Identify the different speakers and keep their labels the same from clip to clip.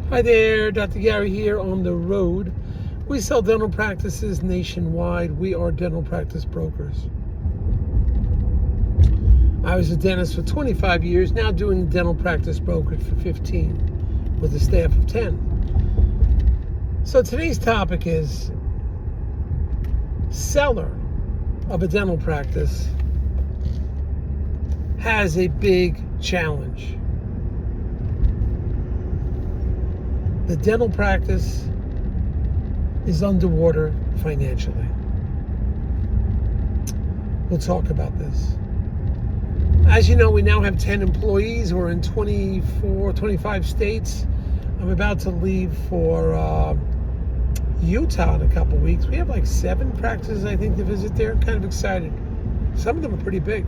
Speaker 1: Hi there, Dr. Gary here on the road. We sell dental practices nationwide. We are dental practice brokers. I was a dentist for 25 years, now doing dental practice brokerage for 15 with a staff of 10. So today's topic is seller of a dental practice has a big challenge. The dental practice is underwater financially. We'll talk about this. As you know, we now have 10 employees. We're in 25 states. I'm about to leave for Utah in a couple weeks. We have like 7 practices, I think, to visit there. Kind of excited. Some of them are pretty big.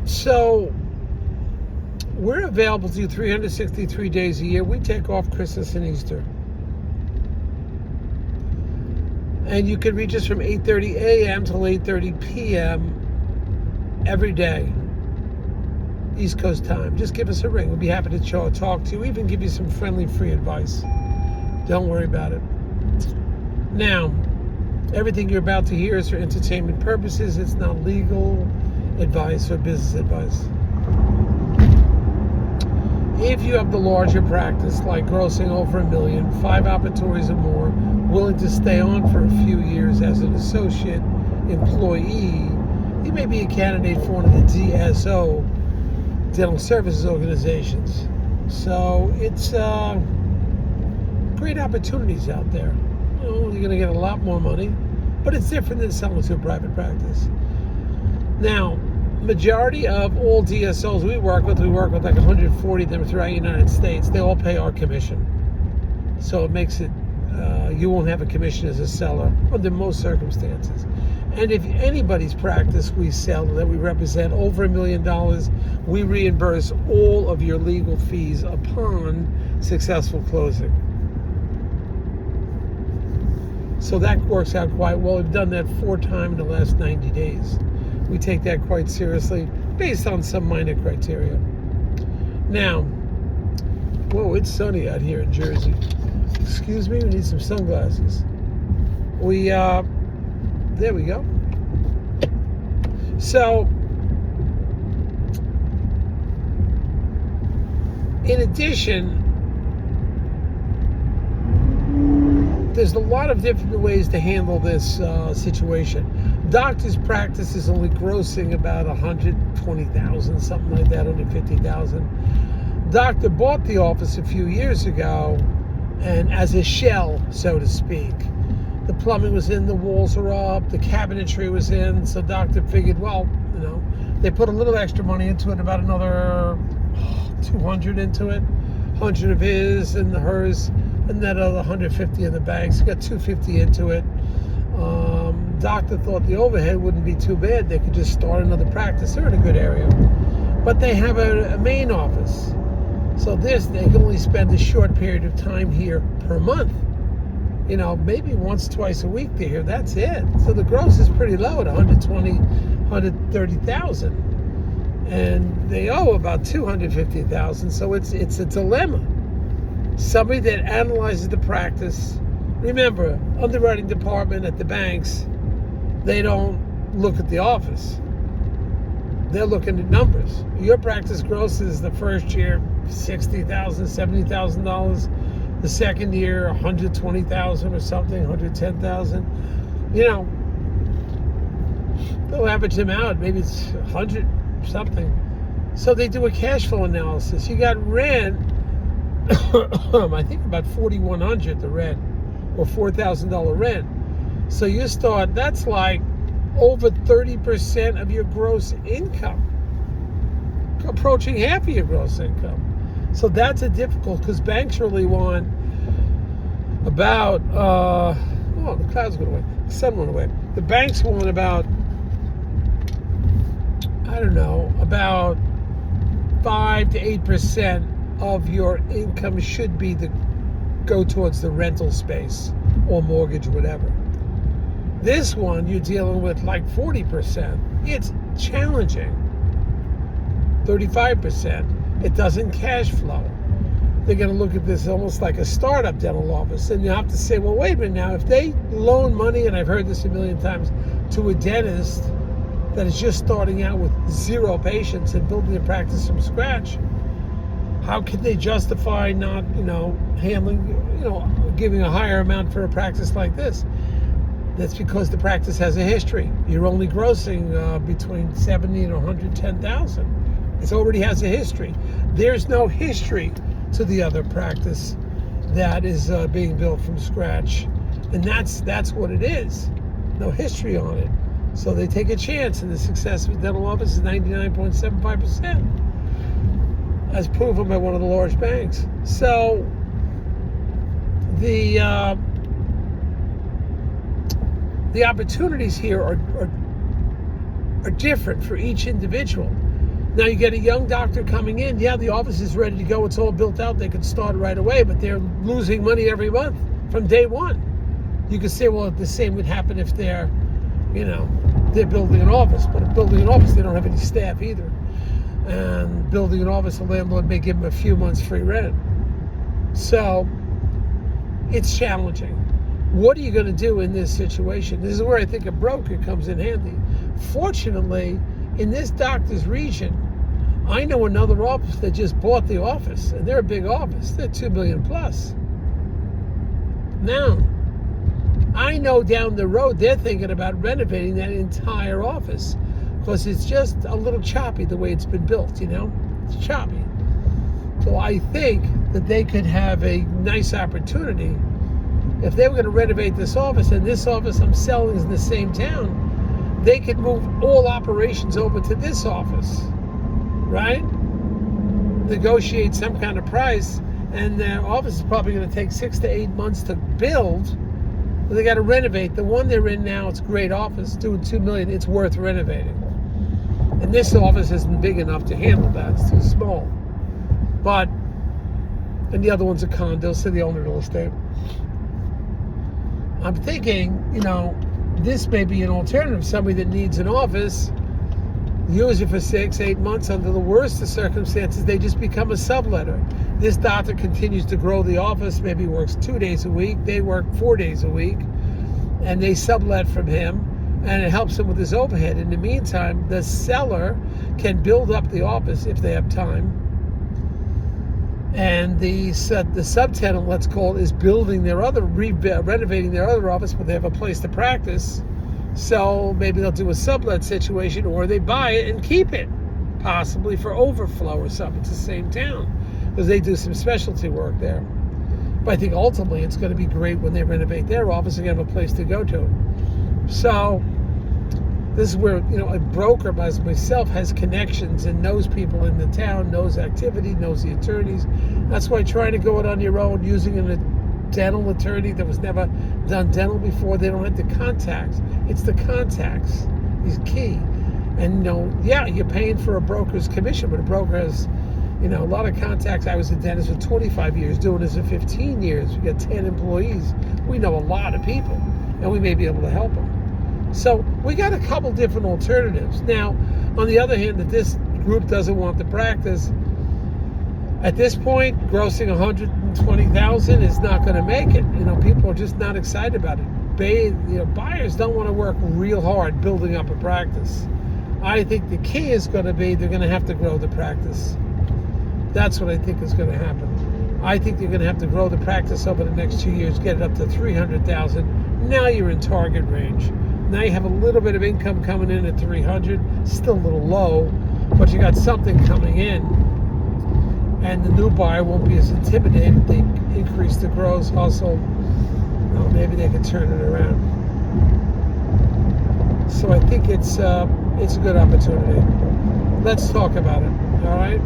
Speaker 1: So we're available to you 363 days a year. We take off Christmas and Easter. And you can reach us from 8:30 a.m. till 8:30 p.m. every day, East Coast time. Just give us a ring. We'll be happy to talk to you, even give you some friendly free advice. Don't worry about it. Now, everything you're about to hear is for entertainment purposes. It's not legal advice or business advice. If you have the larger practice, like grossing over $1 million, 5 operatories or more, willing to stay on for a few years as an associate employee, you may be a candidate for one of the DSO, dental services organizations. So it's great opportunities out there. You know, you're going to get a lot more money, but it's different than selling to a private practice. Now, majority of all DSOs we work with like 140 of them throughout the United States. They all pay our commission. So it makes it, you won't have a commission as a seller under most circumstances. And if anybody's practice we sell that we represent over $1 million, we reimburse all of your legal fees upon successful closing. So that works out quite well. We've done that 4 times in the last 90 days. We take that quite seriously based on some minor criteria. Now, whoa, it's sunny out here in Jersey. Excuse me, we need some sunglasses. There we go. So, in addition, there's a lot of different ways to handle this situation. Doctor's practice is only grossing about $120,000, something like that, $150,000. Doctor bought the office a few years ago, and as a shell, so to speak. The plumbing was in, the walls are up, the cabinetry was in, so doctor figured, well, you know, they put a little extra money into it, about another 200 into it, 100 of his and hers, and that other 150 in the bank. So got 250 into it. Doctor thought the overhead wouldn't be too bad. They could just start another practice. They're in a good area. But they have a main office. So they can only spend a short period of time here per month. You know, maybe once, twice a week they're here. That's it. So the gross is pretty low at $120,000, $130,000. And they owe about $250,000. So it's a dilemma. Somebody that analyzes the practice. Remember, underwriting department at the banks, they don't look at the office. They're looking at numbers. Your practice grosses the first year $60,000, $70,000. The second year $120,000 or something, $110,000. You know, they'll average them out. Maybe it's 100 something. So they do a cash flow analysis. You got rent. I think about $4,100 the rent, or $4,000 rent. So you start, that's like over 30% of your gross income, approaching half of your gross income. So that's a difficult, because banks really want about, oh, the clouds went away, the sun went away. The banks want about, I don't know, about 5 to 8% of your income should be go towards the rental space or mortgage, whatever. This one, you're dealing with like 40%. It's challenging. 35%. It doesn't cash flow. they're going to look at this almost like a startup dental office. And you have to say, well, wait a minute now, if they loan money, and I've heard this a million times, to a dentist that is just starting out with 0 patients and building a practice from scratch, how can they justify not, handling, giving a higher amount for a practice like this? That's because the practice has a history. You're only grossing between 70 and 110,000. It already has a history. There's no history to the other practice that is being built from scratch, and that's what it is. No history on it, so they take a chance, and the success of a dental office is 99.75%, as proven by one of the large banks. So the opportunities here are different for each individual. Now you get a young doctor coming in, yeah, the office is ready to go, it's all built out, they could start right away, but they're losing money every month from day one. You could say, well, the same would happen if they're building an office, but if building an office, they don't have any staff either. And building an office, the landlord may give them a few months free rent. So it's challenging. What are you going to do in this situation? This is where I think a broker comes in handy. Fortunately, in this doctor's region, I know another office that just bought the office, and they're a big office. They're $2 million plus. Now, I know down the road they're thinking about renovating that entire office because it's just a little choppy the way it's been built, It's choppy. So I think that they could have a nice opportunity if they were going to renovate this office, and this office I'm selling is in the same town. They could move all operations over to this office, right? Negotiate some kind of price, and their office is probably going to take 6 to 8 months to build. But they got to renovate. The one they're in now, it's a great office, doing $2 million. It's worth renovating. And this office isn't big enough to handle that. It's too small. And the other one's a condo, so they own real estate. I'm thinking, this may be an alternative. Somebody that needs an office, use it for 6, 8 months. Under the worst of circumstances, they just become a subletter. This doctor continues to grow the office, maybe works 2 days a week. They work 4 days a week, and they sublet from him, and it helps him with his overhead. In the meantime, the seller can build up the office if they have time. And the subtenant, let's call it, is building renovating their other office, but they have a place to practice. So maybe they'll do a sublet situation, or they buy it and keep it, possibly for overflow or something. It's the same town, because they do some specialty work there. But I think ultimately it's going to be great when they renovate their office and have a place to go to. So this is where, a broker as myself has connections and knows people in the town, knows activity, knows the attorneys. That's why trying to go it on your own, using a dental attorney that was never done dental before, they don't have the contacts. It's the contacts is key. And, you're paying for a broker's commission, but a broker has, a lot of contacts. I was a dentist for 25 years, doing this for 15 years. We got 10 employees. We know a lot of people, and we may be able to help them. So we got a couple different alternatives. Now, on the other hand, if this group doesn't want the practice, at this point, grossing $120,000 is not going to make it. People are just not excited about it. Buyers don't want to work real hard building up a practice. I think the key is going to be they're going to have to grow the practice. That's what I think is going to happen. I think they're going to have to grow the practice over the next 2 years, get it up to $300,000. Now you're in target range. Now you have a little bit of income coming in at $300,000, still a little low, but you got something coming in. And the new buyer won't be as intimidated. They increase the gross hustle. Maybe they can turn it around. So I think it's a good opportunity. Let's talk about it. All right.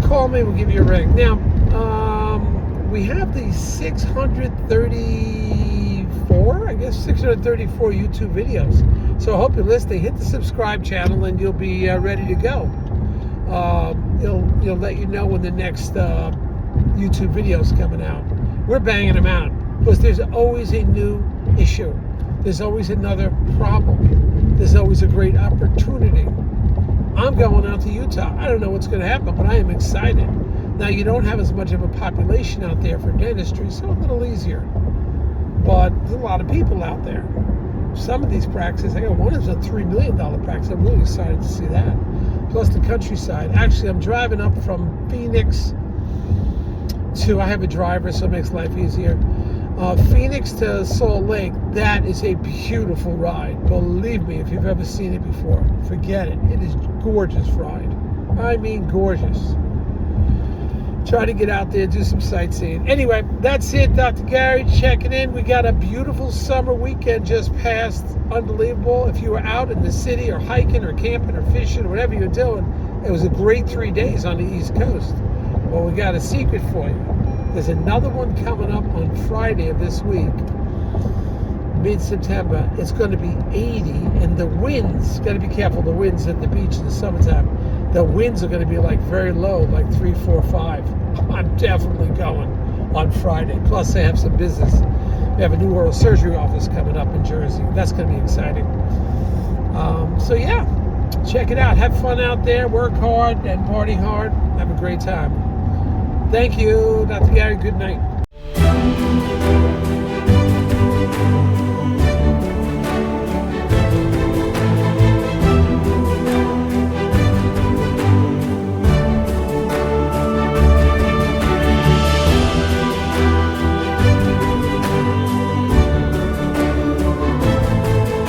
Speaker 1: Call me. We'll give you a ring. Now we have the 634 YouTube videos. So I hope you're listening. Hit the subscribe channel, and you'll be ready to go. It'll let you know when the next YouTube video is coming out. We're banging them out because there's always a new issue. There's always another problem. There's always a great opportunity. I'm going out to Utah. I don't know what's going to happen, but I am excited. Now, you don't have as much of a population out there for dentistry, so a little easier. But there's a lot of people out there. Some of these practices, I got one that's a $3 million practice. I'm really excited to see that. Plus the countryside. Actually, I'm driving up from Phoenix to, I have a driver, so it makes life easier. Phoenix to Salt Lake, that is a beautiful ride. Believe me, if you've ever seen it before, forget it. It is a gorgeous ride. I mean, gorgeous. Try to get out there, do some sightseeing. Anyway, that's it. Dr. Gary checking in. We got a beautiful summer weekend just passed. Unbelievable. If you were out in the city or hiking or camping or fishing or whatever you're doing, it was a great 3 days on the East Coast. Well, we got a secret for you. There's another one coming up on Friday of this week, mid-September. It's going to be 80, and the winds, got to be careful, the winds at the beach in the summertime. The winds are going to be like very low, like 3, 4, 5. I'm definitely going on Friday. Plus, they have some business. We have a new oral surgery office coming up in Jersey. That's going to be exciting. So yeah, check it out. Have fun out there. Work hard and party hard. Have a great time. Thank you, Dr. Gary. Good night.